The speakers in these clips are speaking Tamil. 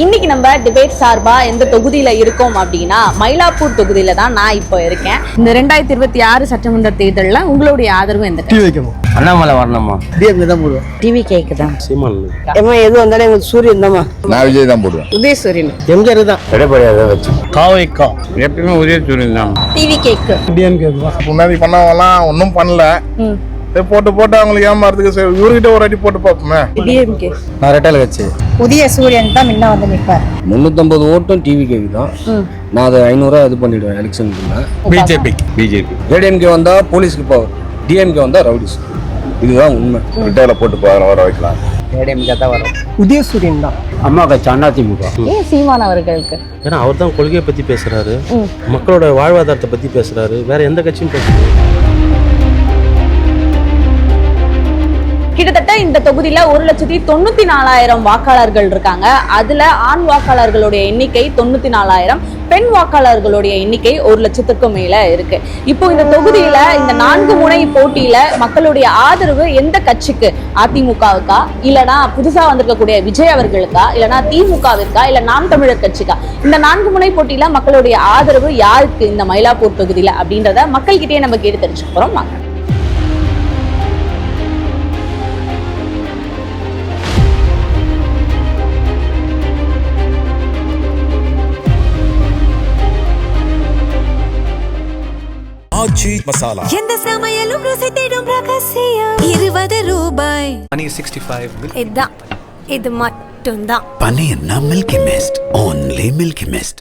இன்னைக்கு நம்ம டிபேட் சார்பா எந்த தொகுதியில இருக்கோம் அப்படின்னா மயிலாப்பூர் தொகுதியில தான் நான் இப்போ இருக்கேன். இந்த 2026 சட்டமன்ற தேர்தலில் உங்களுடைய ஆதரவு எந்த அண்ணாமலை வரணுமா? டிஎம்கே தான் போடுவேன். டிவி கேக்கு தான். சீமான் ஏமா எது வந்தாலும் எங்களுக்கு சூரியன் தான்மா. நான் விஜய் தான் போடுவேன். உதயசூரியன் எம்ஜிஆர் தான். எடப்பாடியாக வச்சு காவைக்கா எப்பயுமே உதயசூரியன் தான். டிவி கேக்கு டிஎம்கே தான். முன்னாடி பண்ணவங்கலாம் ஒன்றும் பண்ணல. போட்டு அவங்களுக்கு ஏமாறதுக்கு இவர்கிட்ட ஒரு அடி போட்டு பார்ப்போமே. டிஎம்கே நான் ரெட்டால வச்சு உதயசூரியன் தான் முன்ன வந்து நிற்பார். 350 ஓட்டும் டிவி கேக்கு தான். நான் அதை 500 இது பண்ணிடுவேன் எலெக்ஷனுக்குள்ள. பிஜேபி ஏடிஎம்கே வந்தா போலீஸ்க்கு பவர், டிஎம்கே வந்தா ரவுடிஸ். இதுதான் உண்மை. ரெட்டையில போட்டு வர வைக்கலாம். ஏடிஎம்கே தான் வரும். உதயசூரியன் தான். அம்மா கட்சி அதிமுக. ஏன் சீமான் அவர்களுக்கு? ஏன்னா அவர் தான் கொள்கையை பத்தி பேசுறாரு, மக்களோட வாழ்வாதாரத்தை பத்தி பேசுறாரு, வேற எந்த கட்சியும் பேசுறாரு. கிட்டத்தட்ட இந்த தொகுதியில 1,94,000 வாக்காளர்கள் இருக்காங்க. அதுல ஆண் வாக்காளர்களுடைய எண்ணிக்கை 94,000, பெண் வாக்காளர்களுடைய எண்ணிக்கை 1,00,000க்கும் மேல இருக்கு. இப்போ இந்த தொகுதியில இந்த 4 முனை போட்டியில மக்களுடைய ஆதரவு எந்த கட்சிக்கு? அதிமுகவுக்கா, இல்லனா புதுசா வந்திருக்கக்கூடிய விஜய் அவர்களுக்கா, இல்லனா திமுகவிற்கா, இல்ல நாம் தமிழர் கட்சிக்கா? இந்த 4 முனை போட்டியில மக்களுடைய ஆதரவு யாருக்கு இந்த மயிலாப்பூர் தொகுதியில அப்படின்றத மக்கள்கிட்டயே நம்ம கேட்டு தெரிஞ்சுக்க போறோம். வாங்க. மசாலா எந்த சமையலும் ருசி தேடும் ரகசியம் 20 ரூபாய். பனீர் 65 இது மட்டும்தான். பனீர்னா Milky Mist, only Milky Mist.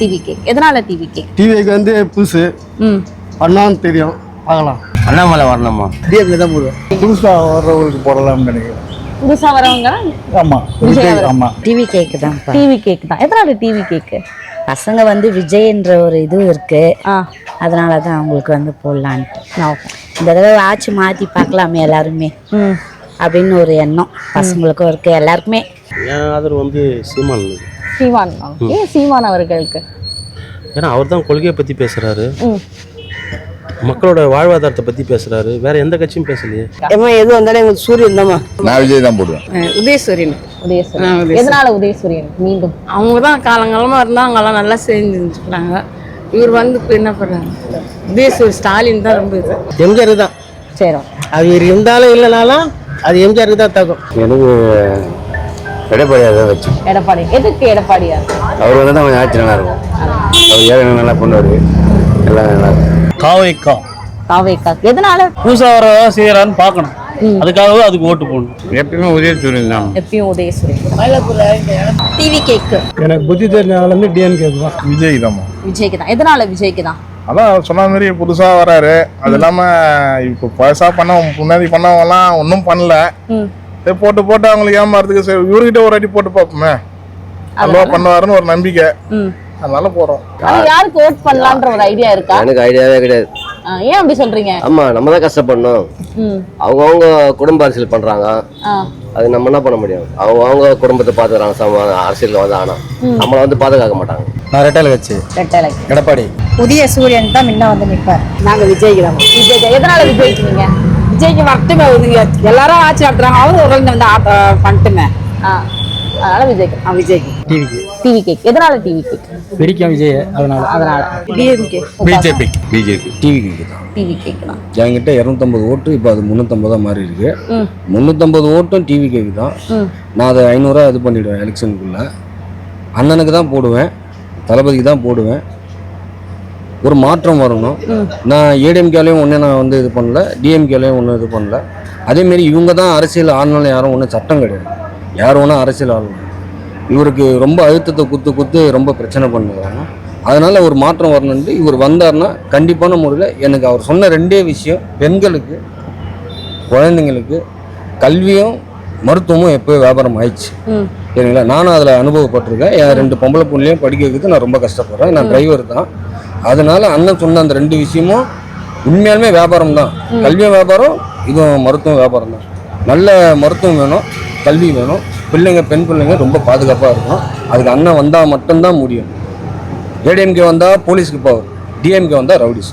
TV cake. எதனால டிவி கேக்? டிவிக்கு வந்து புதுசு அண்ணான்னு தெரியும், பார்க்கலாம். அண்ணாமலை வரணுமா? டிஎம்கே தான் போடுவேன். புதுசா வர்றவங்களுக்கு போடலாம்னு நினைக்கிறேன். புதுசா வரவங்க ஆமா, ஆமா. டிவி கேக்கு தான். டிவி கேக் தான். எதனால டிவி கேக்கு? பசங்க வந்து விஜய்ன்ற ஒரு இது இருக்கு, அதனால தான் அவங்களுக்கு வந்து போடலான்ட்டு. இந்த தடவை ஆட்சி மாற்றி பார்க்கலாமே எல்லாருமே அப்படின்னு ஒரு எண்ணம் பசங்களுக்கும் இருக்கு, எல்லாருக்குமே. என் ஆதரவு வந்து சீமான். சீமான். ஏன் சீமான் அவர்களுக்கு? ஏன்னா அவர் தான் கொள்கையை பத்தி பேசுறாரு, மக்களோட வாழ்வாதாரத்தை பத்தி பேசுறாரு, வேற எந்த கட்சியும் பேசலையே. ஏமா எது வந்தாலும் எங்களுக்கு சூரியன் தான்மா. நான் விஜய் தான் போடுவேன். உதயசூரியன். உதயசூரியன். எதனால உதயசூரியன்? மீண்டும் அவங்க தான் காலங்காலமாக இருந்தால் அவங்கெல்லாம் நல்லா செஞ்சுருக்காங்க. இவர் வந்து இப்போ என்ன பண்ணுறாங்க? உதயசூரியன் ஸ்டாலின் தான் ரொம்ப இது. எம்ஜிஆர் தான். சரி, அவர் இருந்தாலும் இல்லைனாலும் அது எம்ஜிஆருக்கு தான் தகும். எனக்கு எடப்பாடியாக வச்சு. எடப்பாடி. எதுக்கு எடப்பாடியா? அவர் வந்து தான் கொஞ்சம் ஆட்சி நல்லா இருக்கும். அவர் ஏழை நல்லா பண்ணுவார், எல்லாம் நல்லா இருக்கும். காவைக்கா காவேக்கா. எதனால? புதுசா வர செய்யறான்னு பார்க்கணும், அதுக்காகவே அதுக்கு ஓட்டு போடணும். எப்பயுமே உதயசூரியன் தான். எப்பயும் உதயசூரியன். டிவி கேக்கு. எனக்கு புத்தி தெரிஞ்சனால வந்து டிஎம்கே தான். விஜய் தான். விஜய்க்கு தான். எதனால விஜய்க்கு தான்? அதான் சொன்ன மாதிரி புதுசா வராரு. அது இல்லாம இப்போ பழசா முன்னாடி பண்ணவங்கலாம் ஒன்றும் பண்ணல. போட்டு அவங்களுக்கு ஏமாறதுக்கு இவர்கிட்ட ஒரு அடி போட்டு பார்ப்போமே. நல்லா பண்ணுவாருன்னு ஒரு நம்பிக்கை, அதனால போறோம். யாருக்கு ஓட் பண்ணலான்ற ஒரு ஐடியா இருக்கா? எனக்கு ஐடியாவே கிடையாது. ஏன் அப்படி சொல்றீங்க? ஆமா, நம்ம தான் கஷ்டப்படணும். அவங்க குடும்ப அரசியல் பண்றாங்க, அது நம்ம என்ன பண்ண முடியும்? அவங்க குடும்பத்தை பாத்துக்கிறாங்க அரசியல் வந்து. ஆனா நம்மள வந்து பாதுகாக்க மாட்டாங்க. நான் ரெட்டால வச்சு எடப்பாடி. உதயசூரியன் தான் முன்ன வந்து நிற்பார். நாங்க விஜய்க்கு தான். விஜய். எதனால விஜய்க்கு நீங்க? விஜய்க்கு மட்டுமே வருதுங்க. எல்லாரும் ஆட்சி நடத்துறாங்க, அவரும் ஒரு வந்து பண்ணிட்டுமே. அதனால விஜய்க்கு. விஜய்க்கு. டிவிக்கு. TV cake. எதனால டிவி கேக்? பிடிக்கும் விஜய், அதனால. டிஎம்கே. பிஜேபி. டிவி கேக்கு தான். டிவி கேக் தான். என்கிட்ட 250 ஓட்டு, இப்போ அது 350 மாறி இருக்கு. 350 ஓட்டும் டிவி கேக்கு தான். நான் அதை 500 இது பண்ணிடுவேன் எலெக்ஷனுக்குள்ள. அண்ணனுக்கு தான் போடுவேன், தளபதிக்கு தான் போடுவேன். ஒரு மாற்றம் வரணும். நான் ஏடிஎம்கேலையும் ஒன்றும் நான் வந்து இது பண்ணல, டிஎம்கேலையும் ஒன்றும் இது பண்ணல. அதேமாரி இவங்க தான் அரசியல் ஆனாலும் யாரும் ஒன்றும் சட்டம் கிடையாது, யார் ஒன்றும் அரசியல் ஆளணும். இவருக்கு ரொம்ப அழுத்தத்தை குத்து ரொம்ப பிரச்சனை பண்ணுறாங்க. அதனால் ஒரு மாற்றம் வரணுன்ட்டு இவர் வந்தார்னா கண்டிப்பான முறையில் எனக்கு அவர் சொன்ன 2 விஷயம், பெண்களுக்கு குழந்தைங்களுக்கு கல்வியும் மருத்துவமும் எப்போயும் வியாபாரம் ஆயிடுச்சு, சரிங்களா? நானும் அதில் அனுபவப்பட்டிருக்கேன். என் 2 பொம்பளை பொண்ணுலையும் படிக்க வைக்கிறது நான் ரொம்ப கஷ்டப்படுறேன். நான் டிரைவர் தான். அதனால அண்ணன் சொன்ன அந்த 2 விஷயமும் உண்மையாலுமே வியாபாரம் தான். கல்வியும் வியாபாரம், இதுவும் மருத்துவம் வியாபாரம் தான். நல்ல மருத்துவம் வேணும், கல்வி வேணும், பெண் பிள்ளைங்க ரொம்ப பாதுகாப்பாக இருக்கணும். அதுக்கு அண்ணன் வந்தால் மட்டும்தான் முடியும். ஏடிஎம்கே வந்தால் போலீஸ்க்கு பவர், டிஎம்கே வந்தால் ரவுடிஸ்.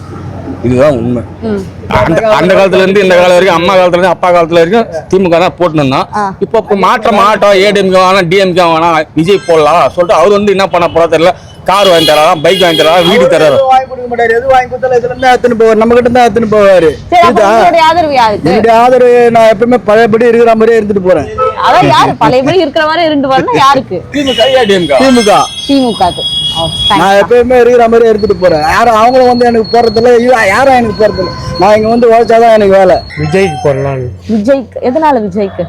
இதுதான் உண்மை. அந்த காலத்துல இருந்து இந்த காலம் வரைக்கும், அம்மா காலத்துல இருந்து அப்பா காலத்துல வரைக்கும் திமுக தான் போட்டுன்னு இருந்தான். இப்போ மாற்றம் ஆட்டம், ஏடிஎம்கே வேணாம், டிஎம்கே வேணாம், விஜய் போடலாம் சொல்லிட்டு அவர் வந்து என்ன பண்ண போறா தெரியல. கார் வாங்கி தராராம், பைக் வாங்கி தராரா, வீடு தராரு. வாங்கி கொடுக்க மாட்டாரு. எது வாங்கி கொடுத்தாலும் இதுல இருந்து எடுத்துன்னு போவார், நம்ம கிட்ட தான் எடுத்துன்னு போவாரு. சரி, அப்ப உங்களுடைய ஆதரவு யாருக்கு? என்னுடைய ஆதரவு நான் எப்பவுமே பழையபடி இருக்கிற மாதிரியே இருந்துட்டு போறேன். அதான் யாரு பழையபடி இருக்கிற மாதிரி இருந்து வரணும்? யாருக்கு? திமுக, ஏடிஎம்கே. திமுக திமுகக்கு. நான் எப்பயுமே இருக்கிற மாதிரியே எடுத்துட்டு போறேன். யாரும் அவங்களும் வந்து எனக்கு போறதில்ல, யாரும் எனக்கு போறதில்ல. நான் இங்க வந்து உழைச்சாதான் எனக்கு வேலை. விஜய்க்கு போடலாம். விஜய்க்கு. எதனால விஜய்க்கு?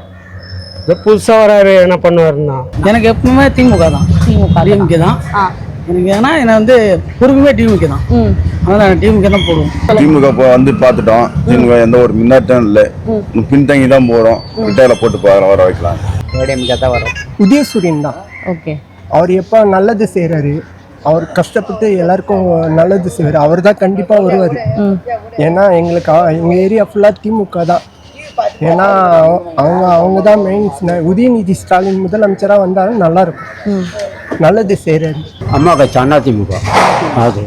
புதுசா வராரு, என்ன பண்ணுவாருன்னா எனக்கு எப்பவுமே திமுக தான், டிஎம்கே தான் எனக்கு. ஏன்னா என்ன வந்து பொறுப்புமே டிஎம்கே தான், அதனால டிஎம்கே தான் போடுவோம். திமுக வந்து பார்த்துட்டோம். திமுக எந்த ஒரு முன்னேற்றம் இல்லை, பின்தங்கி தான் போறோம். ரிட்டையில போட்டு வர வைக்கலாம். டிஎம்கே தான் வரும். உதயசூரியன் தான். ஓகே. அவர் எப்போ நல்லது செய்கிறாரு, அவர் கஷ்டப்பட்டு எல்லாருக்கும் நல்லது செய்வார், அவர் தான் கண்டிப்பாக வருவார். ஏன்னா எங்களுக்கு எங்கள் ஏரியா ஃபுல்லாக திமுக தான். ஏன்னா அவங்க தான் மெயின். உதயநிதி ஸ்டாலின் முதலமைச்சராக வந்தாலும் நல்லா இருக்கும், நல்லது செய்கிறாரு. அம்மா கட்சி அதிமுக. அது